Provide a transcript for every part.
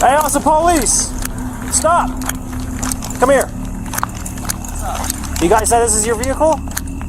Hey, Officer Police! Stop! Come here. You guys said this is your vehicle?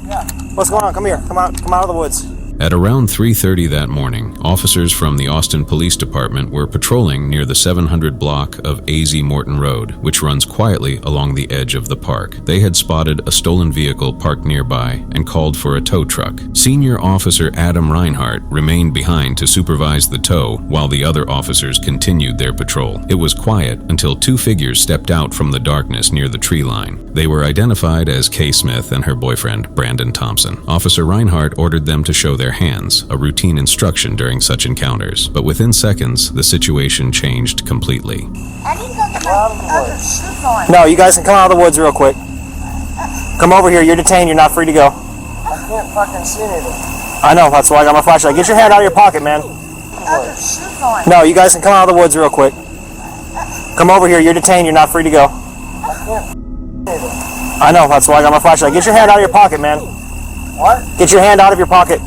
Yeah. What's going on? Come here. Come out of the woods. At around 3:30 that morning, officers from the Austin Police Department were patrolling near the 700 block of A.Z. Morton Road, which runs quietly along the edge of the park. They had spotted a stolen vehicle parked nearby and called for a tow truck. Senior Officer Adam Reinhardt remained behind to supervise the tow while the other officers continued their patrol. It was quiet until two figures stepped out from the darkness near the tree line. They were identified as Kay Smith and her boyfriend, Brandon Thompson. Officer Reinhardt ordered them to show their hands, a routine instruction during such encounters. But within seconds, the situation changed completely. I need to go get my other shoes on. No, you guys can come out of the woods real quick. Come over here. You're detained. You're not free to go. I can't fucking see anything. I know. That's why I got my flashlight. Get your hand out of your pocket, man. Other shoes on. No, you guys can come out of the woods real quick. Come over here. You're detained. You're not free to go. I can't see anything. I know. That's why I got my flashlight. Get your hand out of your pocket, man. What? Get your hand out of your pocket.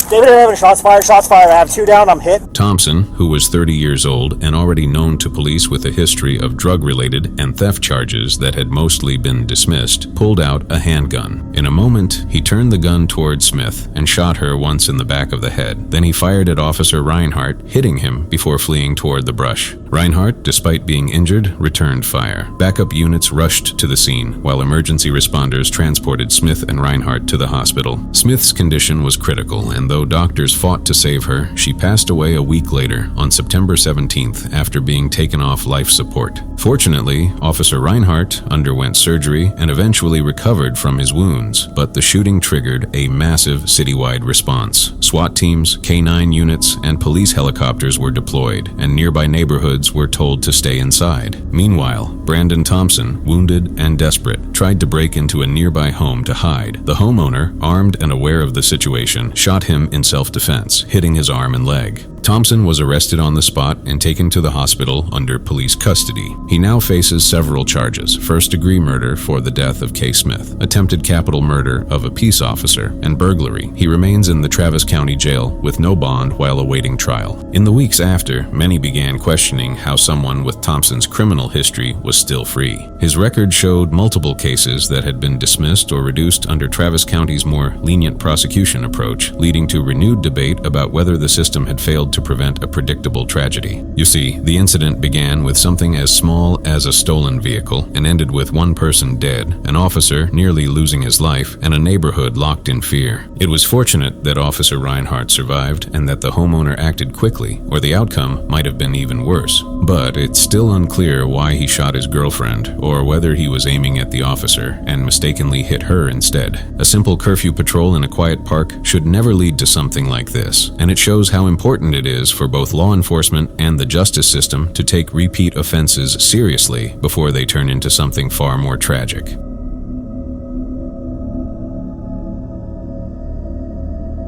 David, I have shots fired. Shots fired. I have two down. I'm hit. Thompson, who was 30 years old and already known to police with a history of drug-related and theft charges that had mostly been dismissed, pulled out a handgun. In a moment, he turned the gun toward Smith and shot her once in the back of the head. Then he fired at Officer Reinhardt, hitting him before fleeing toward the brush. Reinhardt, despite being injured, returned fire. Backup units rushed to the scene, while emergency responders transported Smith and Reinhardt to the hospital. Smith's condition was critical, and though doctors fought to save her, she passed away a week later, on September 17th, after being taken off life support. Fortunately, Officer Reinhardt underwent surgery and eventually recovered from his wounds, but the shooting triggered a massive citywide response. SWAT teams, K-9 units, and police helicopters were deployed, and nearby neighborhoods were told to stay inside. Meanwhile, Brandon Thompson, wounded and desperate, tried to break into a nearby home to hide. The homeowner, armed and aware of the situation, shot him in self-defense, hitting his arm and leg. Thompson was arrested on the spot and taken to the hospital under police custody. He now faces several charges: first-degree murder for the death of Kay Smith, attempted capital murder of a peace officer, and burglary. He remains in the Travis County Jail with no bond while awaiting trial. In the weeks after, many began questioning how someone with Thompson's criminal history was still free. His record showed multiple cases that had been dismissed or reduced under Travis County's more lenient prosecution approach, leading to renewed debate about whether the system had failed to prevent a predictable tragedy. You see, the incident began with something as small as a stolen vehicle and ended with one person dead, an officer nearly losing his life, and a neighborhood locked in fear. It was fortunate that Officer Reinhardt survived and that the homeowner acted quickly, or the outcome might have been even worse. But it's still unclear why he shot his girlfriend, or whether he was aiming at the officer and mistakenly hit her instead. A simple curfew patrol in a quiet park should never lead to something like this, and it shows how important it is for both law enforcement and the justice system to take repeat offenses seriously before they turn into something far more tragic.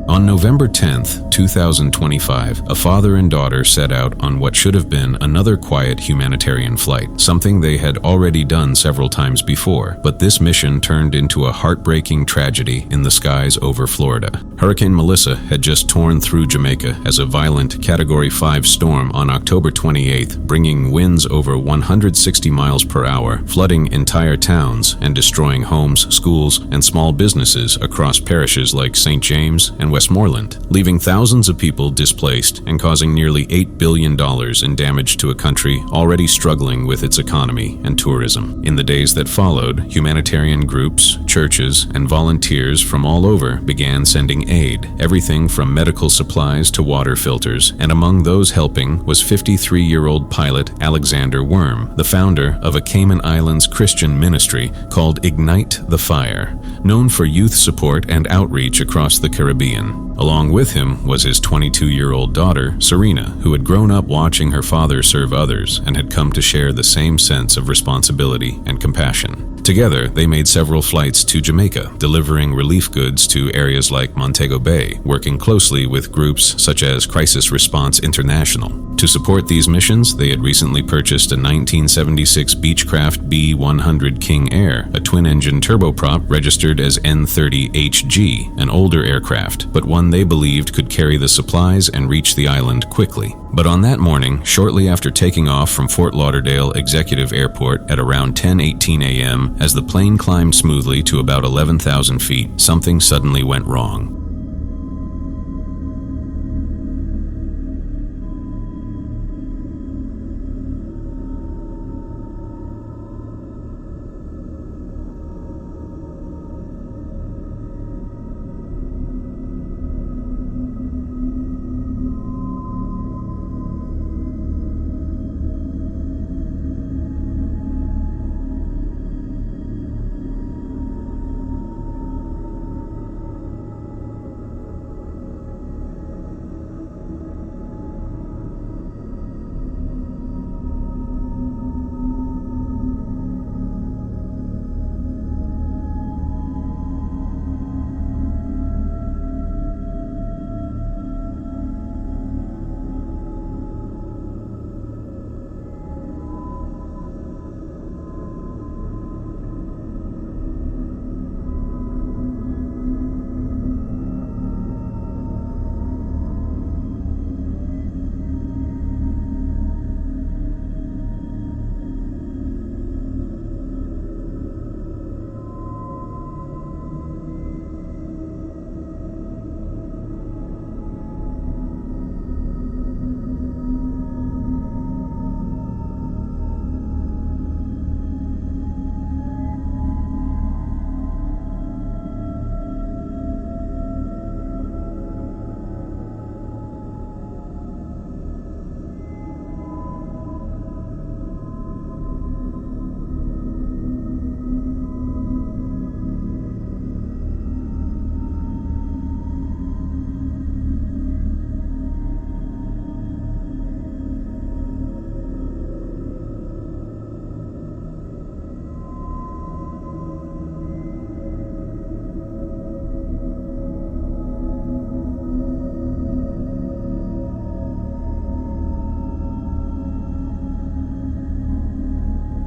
On November 10th, 2025, a father and daughter set out on what should have been another quiet humanitarian flight, something they had already done several times before, but this mission turned into a heartbreaking tragedy in the skies over Florida. Hurricane Melissa had just torn through Jamaica as a violent Category 5 storm on October 28th, bringing winds over 160 miles per hour, flooding entire towns and destroying homes, schools, and small businesses across parishes like St. James and Westmoreland, leaving thousands of people displaced and causing nearly $8 billion in damage to a country already struggling with its economy and tourism. In the days that followed, humanitarian groups, churches, and volunteers from all over began sending aid, everything from medical supplies to water filters, and among those helping was 53-year-old pilot Alexander Worm, the founder of a Cayman Islands Christian ministry called Ignite the Fire, known for youth support and outreach across the Caribbean. Along with him was his 22-year-old daughter, Serena, who had grown up watching her father serve others and had come to share the same sense of responsibility and compassion. Together, they made several flights to Jamaica, delivering relief goods to areas like Montego Bay, working closely with groups such as Crisis Response International. To support these missions, they had recently purchased a 1976 Beechcraft B-100 King Air, a twin-engine turboprop registered as N-30HG, an older aircraft, but one they believed could carry the supplies and reach the island quickly. But on that morning, shortly after taking off from Fort Lauderdale Executive Airport at around 10:18 a.m., as the plane climbed smoothly to about 11,000 feet, something suddenly went wrong.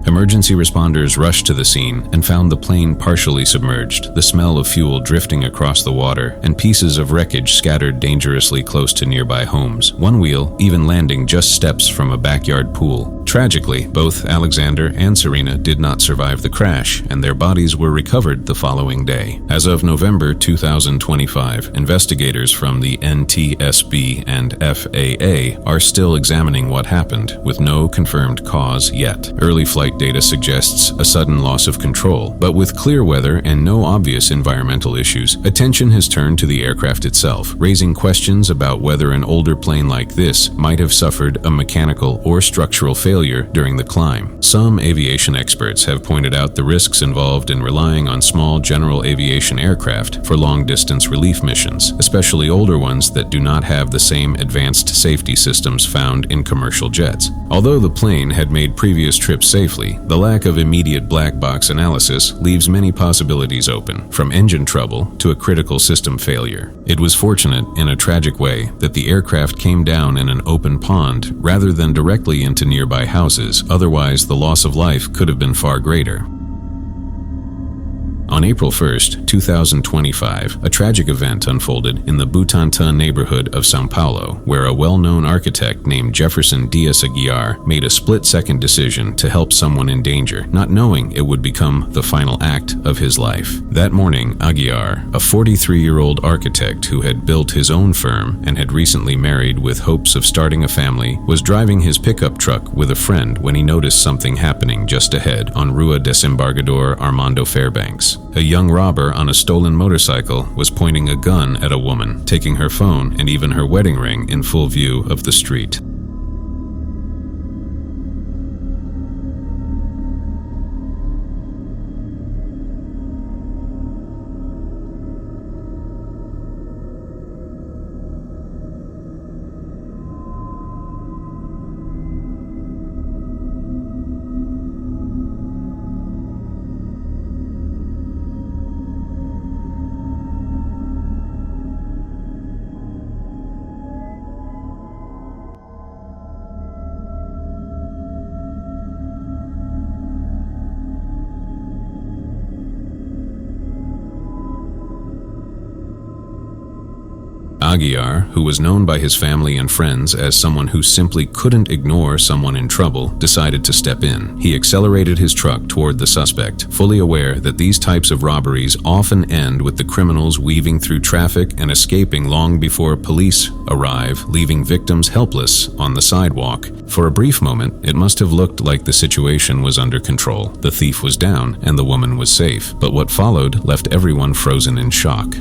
Emergency responders rushed to the scene and found the plane partially submerged, the smell of fuel drifting across the water, and pieces of wreckage scattered dangerously close to nearby homes, one wheel even landing just steps from a backyard pool. Tragically, both Alexander and Serena did not survive the crash, and their bodies were recovered the following day. As of November 2025, investigators from the NTSB and FAA are still examining what happened, with no confirmed cause yet. Early flight data suggests a sudden loss of control, but with clear weather and no obvious environmental issues, attention has turned to the aircraft itself, raising questions about whether an older plane like this might have suffered a mechanical or structural failure during the climb. Some aviation experts have pointed out the risks involved in relying on small general aviation aircraft for long-distance relief missions, especially older ones that do not have the same advanced safety systems found in commercial jets. Although the plane had made previous trips safely, the lack of immediate black box analysis leaves many possibilities open, from engine trouble to a critical system failure. It was fortunate, in a tragic way, that the aircraft came down in an open pond rather than directly into nearby houses, otherwise the loss of life could have been far greater. On April 1st, 2025, a tragic event unfolded in the Butantã neighborhood of São Paulo, where a well-known architect named Jefferson Dias Aguiar made a split-second decision to help someone in danger, not knowing it would become the final act of his life. That morning, Aguiar, a 43-year-old architect who had built his own firm and had recently married with hopes of starting a family, was driving his pickup truck with a friend when he noticed something happening just ahead on Rua Desembargador Armando Fairbanks. A young robber on a stolen motorcycle was pointing a gun at a woman, taking her phone and even her wedding ring in full view of the street. Aguiar, who was known by his family and friends as someone who simply couldn't ignore someone in trouble, decided to step in. He accelerated his truck toward the suspect, fully aware that these types of robberies often end with the criminals weaving through traffic and escaping long before police arrive, leaving victims helpless on the sidewalk. For a brief moment, it must have looked like the situation was under control. The thief was down and the woman was safe, but what followed left everyone frozen in shock.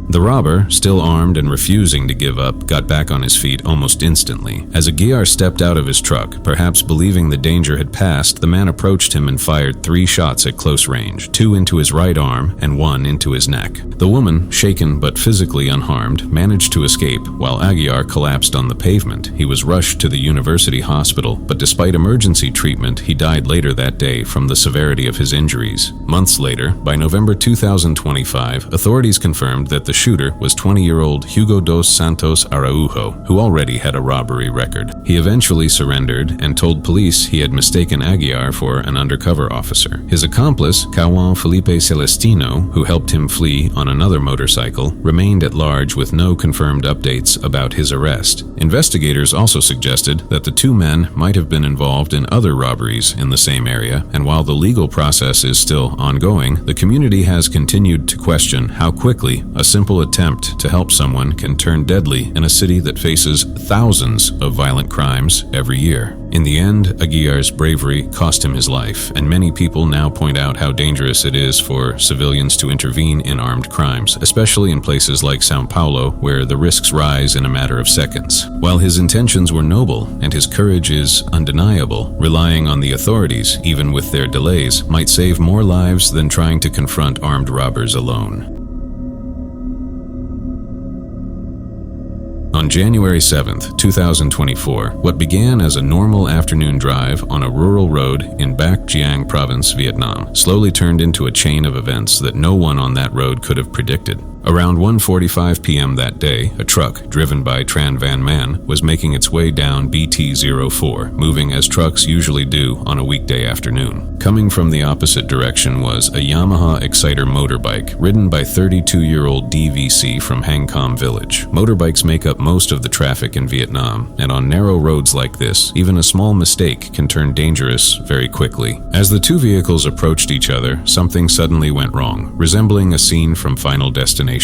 The robber, still armed and refusing to give up, got back on his feet almost instantly. As Aguiar stepped out of his truck, perhaps believing the danger had passed, the man approached him and fired 3 shots at close range, 2 into his right arm and 1 into his neck. The woman, shaken but physically unharmed, managed to escape while Aguiar collapsed on the pavement. He was rushed to the university hospital, but despite emergency treatment, he died later that day from the severity of his injuries. Months later, by November 2025, authorities confirmed that the shooter was 20-year-old Hugo dos Santos Araujo, who already had a robbery record. He eventually surrendered and told police he had mistaken Aguiar for an undercover officer. His accomplice, Juan Felipe Celestino, who helped him flee on another motorcycle, remained at large with no confirmed updates about his arrest. Investigators also suggested that the 2 men might have been involved in other robberies in the same area, and while the legal process is still ongoing, the community has continued to question how quickly a simple attempt to help someone can turn deadly in a city that faces thousands of violent crimes every year. In the end, Aguiar's bravery cost him his life, and many people now point out how dangerous it is for civilians to intervene in armed crimes, especially in places like São Paulo, where the risks rise in a matter of seconds. While his intentions were noble and his courage is undeniable, relying on the authorities, even with their delays, might save more lives than trying to confront armed robbers alone. On January 7, 2024, what began as a normal afternoon drive on a rural road in Bac Giang Province, Vietnam, slowly turned into a chain of events that no one on that road could have predicted. Around 1:45 p.m. that day, a truck driven by Tran Van Man was making its way down BT-04, moving as trucks usually do on a weekday afternoon. Coming from the opposite direction was a Yamaha Exciter motorbike ridden by 32-year-old DVC from Hang Cam village. Motorbikes make up most of the traffic in Vietnam, and on narrow roads like this, even a small mistake can turn dangerous very quickly. As the 2 vehicles approached each other, something suddenly went wrong, resembling a scene from Final Destination.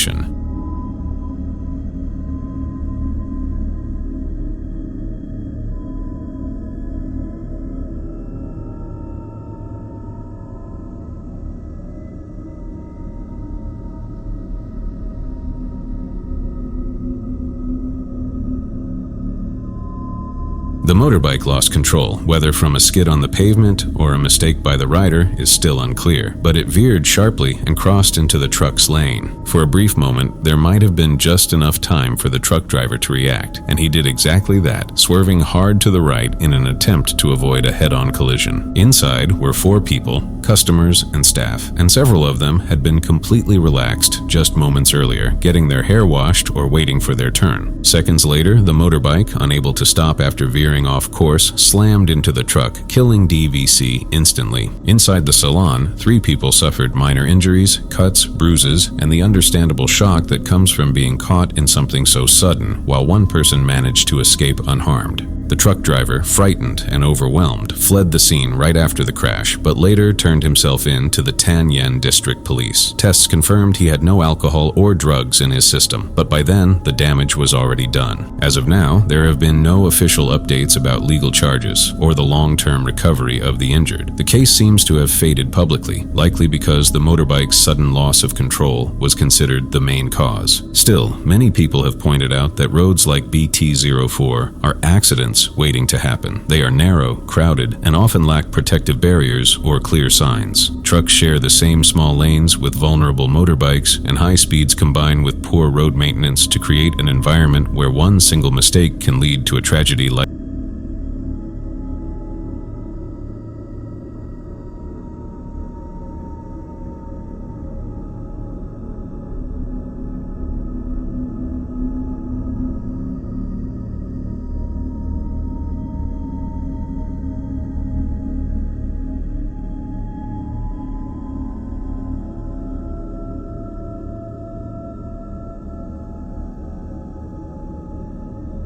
The motorbike lost control, whether from a skid on the pavement or a mistake by the rider is still unclear, but it veered sharply and crossed into the truck's lane. For a brief moment, there might have been just enough time for the truck driver to react, and he did exactly that, swerving hard to the right in an attempt to avoid a head-on collision. Inside were 4 people, customers and staff, and several of them had been completely relaxed just moments earlier, getting their hair washed or waiting for their turn. Seconds later, the motorbike, unable to stop after veering off course, slammed into the truck, killing DVC instantly. Inside the salon, 3 people suffered minor injuries, cuts, bruises, and the understandable shock that comes from being caught in something so sudden, while 1 person managed to escape unharmed. The truck driver, frightened and overwhelmed, fled the scene right after the crash, but later turned himself in to the Tan Yen District Police. Tests confirmed he had no alcohol or drugs in his system, but by then, the damage was already done. As of now, there have been no official updates about legal charges or the long-term recovery of the injured. The case seems to have faded publicly, likely because the motorbike's sudden loss of control was considered the main cause. Still, many people have pointed out that roads like BT-04 are accidents waiting to happen. They are narrow, crowded, and often lack protective barriers or clear signs. Trucks share the same small lanes with vulnerable motorbikes, and high speeds combine with poor road maintenance to create an environment where one single mistake can lead to a tragedy like